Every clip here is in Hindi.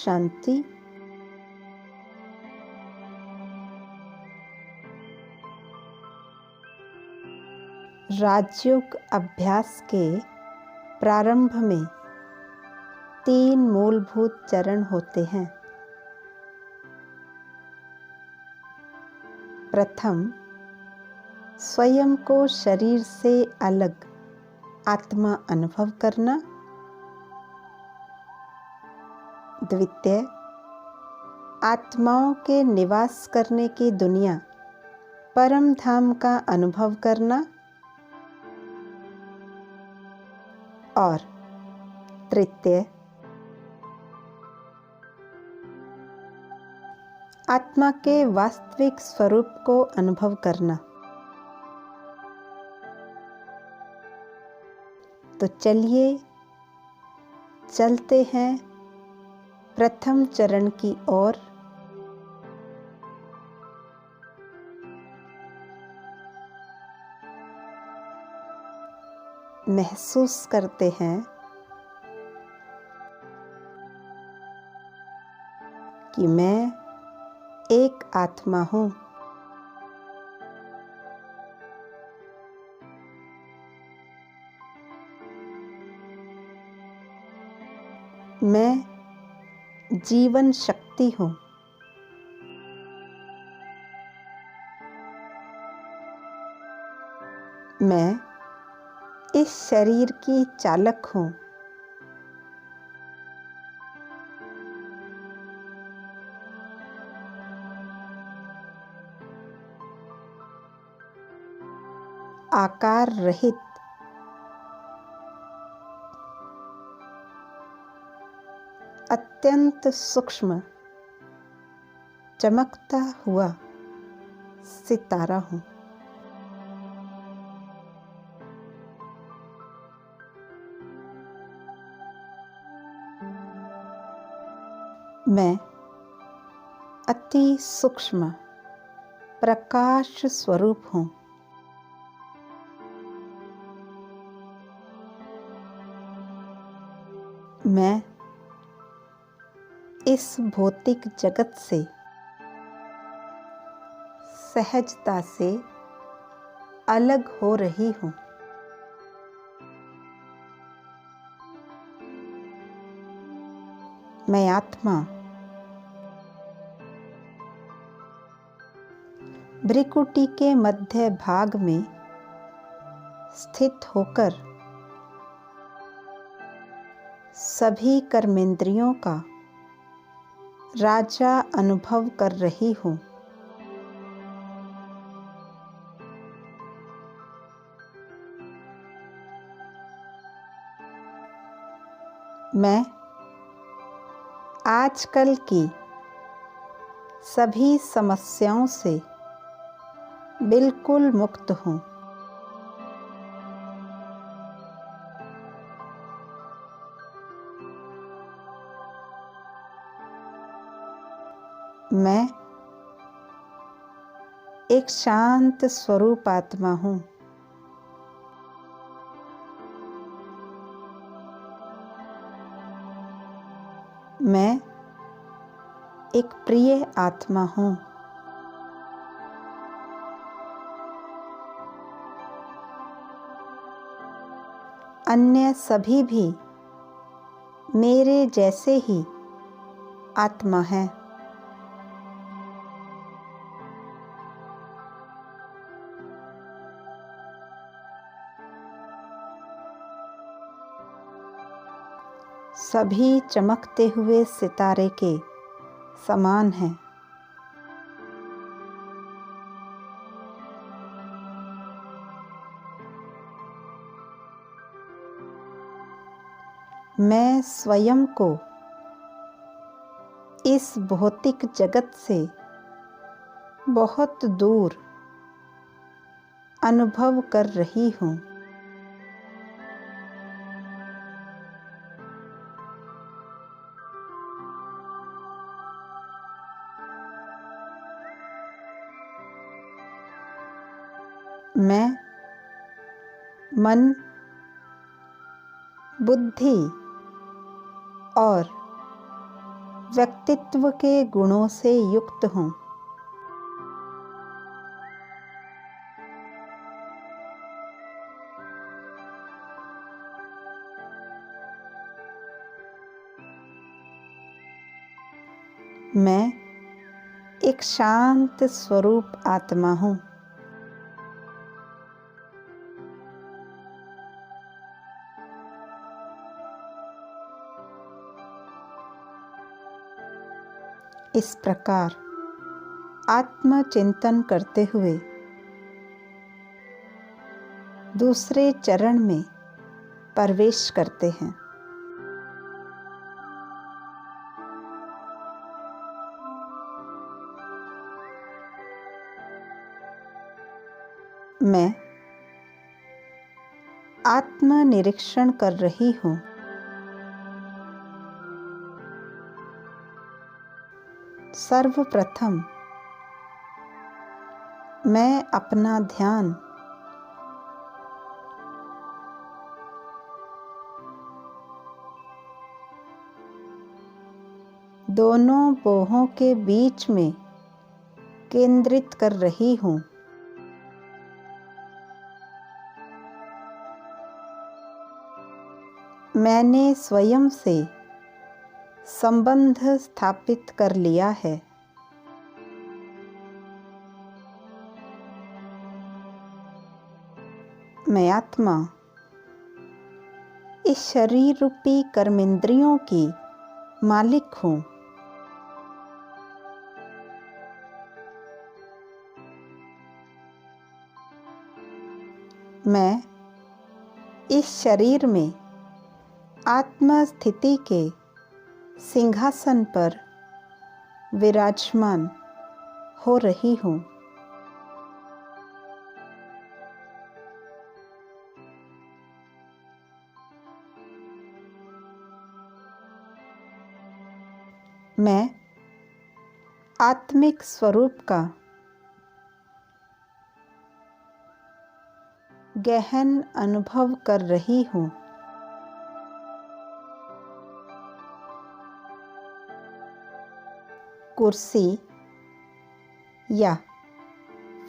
शांति। राजयोग अभ्यास के प्रारंभ में 3 मूलभूत चरण होते हैं। प्रथम, स्वयं को शरीर से अलग आत्मा अनुभव करना। द्वितीय, आत्माओं के निवास करने की दुनिया परम धाम का अनुभव करना। और तृतीय, आत्मा के वास्तविक स्वरूप को अनुभव करना। तो चलिए चलते हैं प्रथम चरण की ओर। महसूस करते हैं कि मैं एक आत्मा हूँ। मैं जीवन शक्ति हूँ। मैं इस शरीर की चालक हूँ। आकार रहित अत्यंत सूक्ष्म चमकता हुआ सितारा हूँ। मैं अति सूक्ष्म प्रकाश स्वरूप हूँ। मैं इस भौतिक जगत से सहजता से अलग हो रही हूँ। मैं आत्मा भ्रिकुटी के मध्य भाग में स्थित होकर सभी कर्मेंद्रियों का राजा अनुभव कर रही हूँ। मैं आजकल की सभी समस्याओं से बिल्कुल मुक्त हूँ। मैं एक शांत स्वरूप आत्मा हूँ। मैं एक प्रिय आत्मा हूँ। अन्य सभी भी मेरे जैसे ही आत्मा हैं। सभी चमकते हुए सितारे के समान हैं। मैं स्वयं को इस भौतिक जगत से बहुत दूर अनुभव कर रही हूँ। मैं मन, बुद्धि और व्यक्तित्व के गुणों से युक्त हूँ। मैं एक शांत स्वरूप आत्मा हूँ। इस प्रकार आत्मचिंतन करते हुए दूसरे चरण में प्रवेश करते हैं। मैं आत्मनिरीक्षण कर रही हूँ। सर्वप्रथम मैं अपना ध्यान दोनों बाहों के बीच में केंद्रित कर रही हूँ। मैंने स्वयं से संबंध स्थापित कर लिया है। मैं आत्मा इस शरीर रूपी कर्मेंद्रियों की मालिक हूँ। मैं इस शरीर में आत्म स्थिति के सिंहासन पर विराजमान हो रही हूँ। मैं आत्मिक स्वरूप का गहन अनुभव कर रही हूँ। कुर्सी या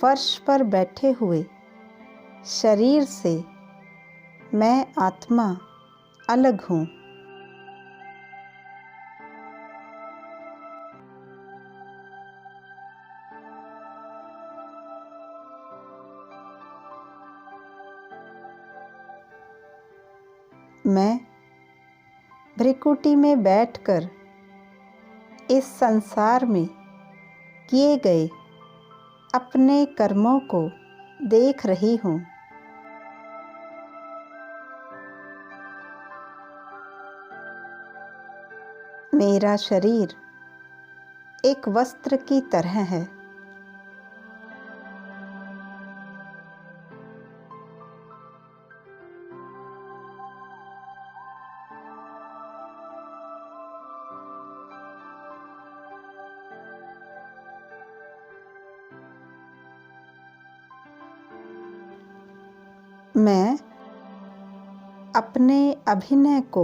फर्श पर बैठे हुए शरीर से मैं आत्मा अलग हूँ। मैं भ्रिकुटी में बैठकर इस संसार में किए गए अपने कर्मों को देख रही हूँ। मेरा शरीर एक वस्त्र की तरह है। मैं अपने अभिनय को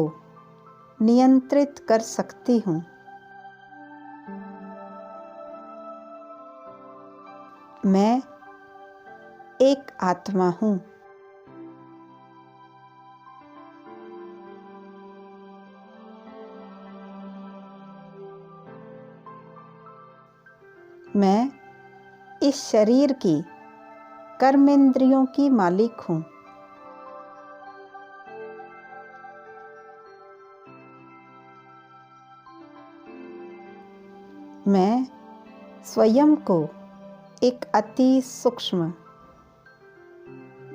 नियंत्रित कर सकती हूँ। मैं एक आत्मा हूँ। मैं इस शरीर की कर्मेंद्रियों की मालिक हूँ। मैं स्वयं को एक अति सूक्ष्म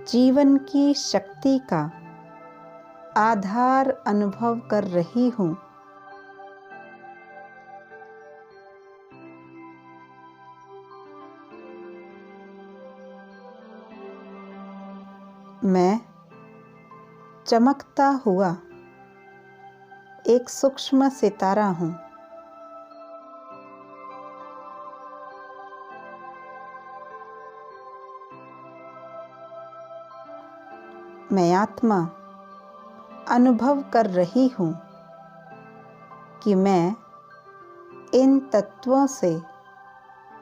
जीवन की शक्ति का आधार अनुभव कर रही हूँ। मैं चमकता हुआ एक सूक्ष्म सितारा हूँ। मैं आत्मा अनुभव कर रही हूँ कि मैं इन तत्वों से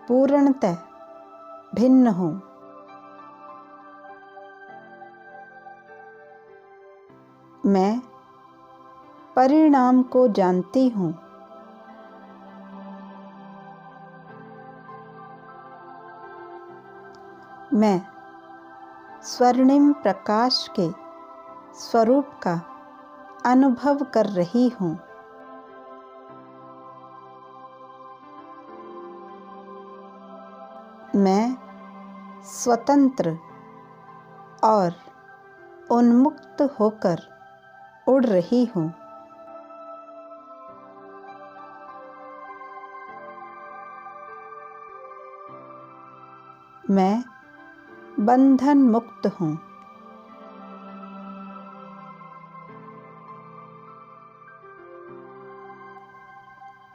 पूर्णतः भिन्न हूँ। मैं परिणाम को जानती हूँ। मैं स्वर्णिम प्रकाश के स्वरूप का अनुभव कर रही हूँ। मैं स्वतंत्र और उन्मुक्त होकर उड़ रही हूँ। मैं बंधन मुक्त हूँ।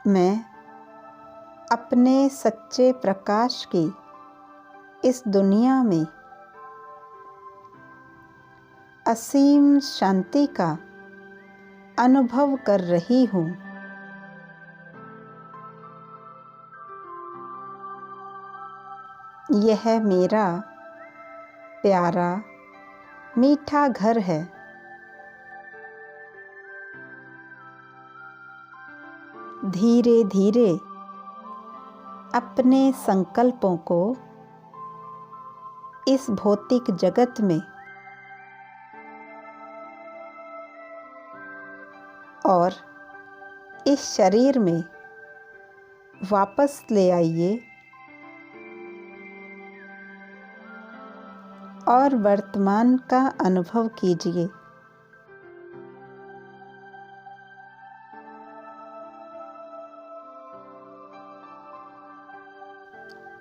मैं अपने सच्चे प्रकाश की इस दुनिया में असीम शांति का अनुभव कर रही हूँ। यह मेरा प्यारा मीठा घर है। धीरे धीरे अपने संकल्पों को इस भौतिक जगत में और इस शरीर में वापस ले आइए और वर्तमान का अनुभव कीजिए।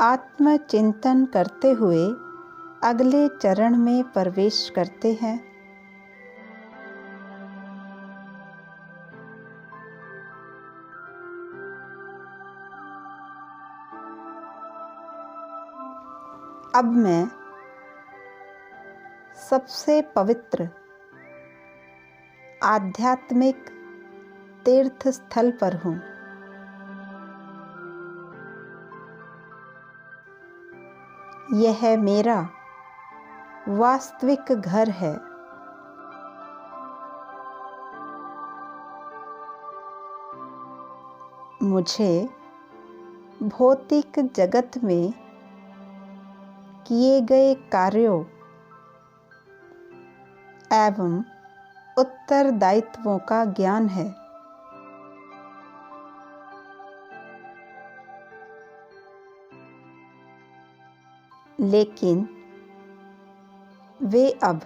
आत्मचिंतन करते हुए अगले चरण में प्रवेश करते हैं। अब मैं सबसे पवित्र आध्यात्मिक तीर्थ स्थल पर हूँ। यह मेरा वास्तविक घर है। मुझे भौतिक जगत में किए गए कार्यों एवं उत्तरदायित्वों का ज्ञान है। लेकिन वे अब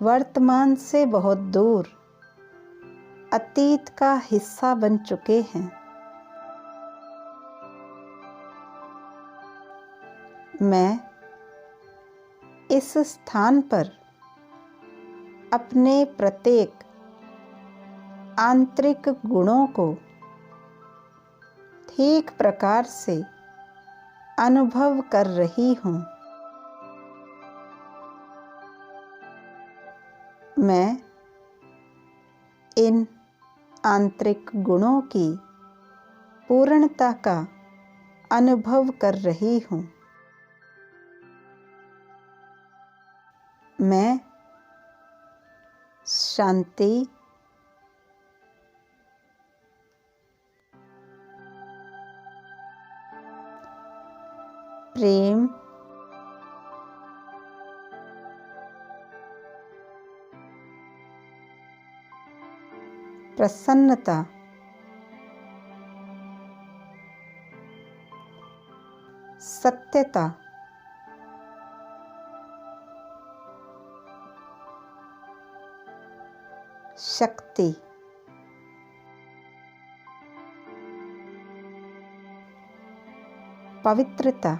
वर्तमान से बहुत दूर अतीत का हिस्सा बन चुके हैं। मैं इस स्थान पर अपने प्रत्येक आंतरिक गुणों को ठीक प्रकार से अनुभव कर रही हूँ। मैं इन आंतरिक गुणों की पूर्णता का अनुभव कर रही हूँ। मैं शांति, प्रेम, प्रसन्नता, सत्यता, शक्ति, पवित्रता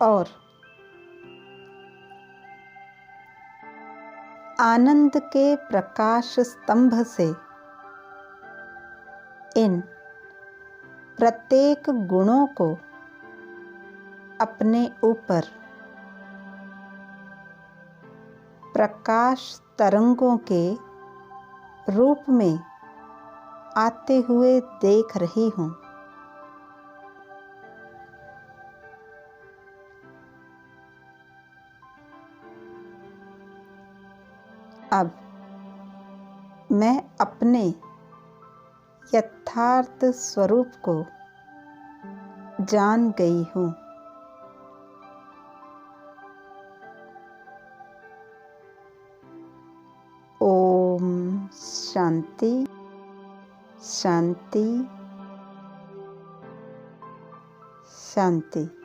और आनंद के प्रकाश स्तंभ से इन प्रत्येक गुणों को अपने ऊपर प्रकाश तरंगों के रूप में आते हुए देख रही हूँ। अब मैं अपने यथार्थ स्वरूप को जान गई हूँ। ओम शांति शांति शांति।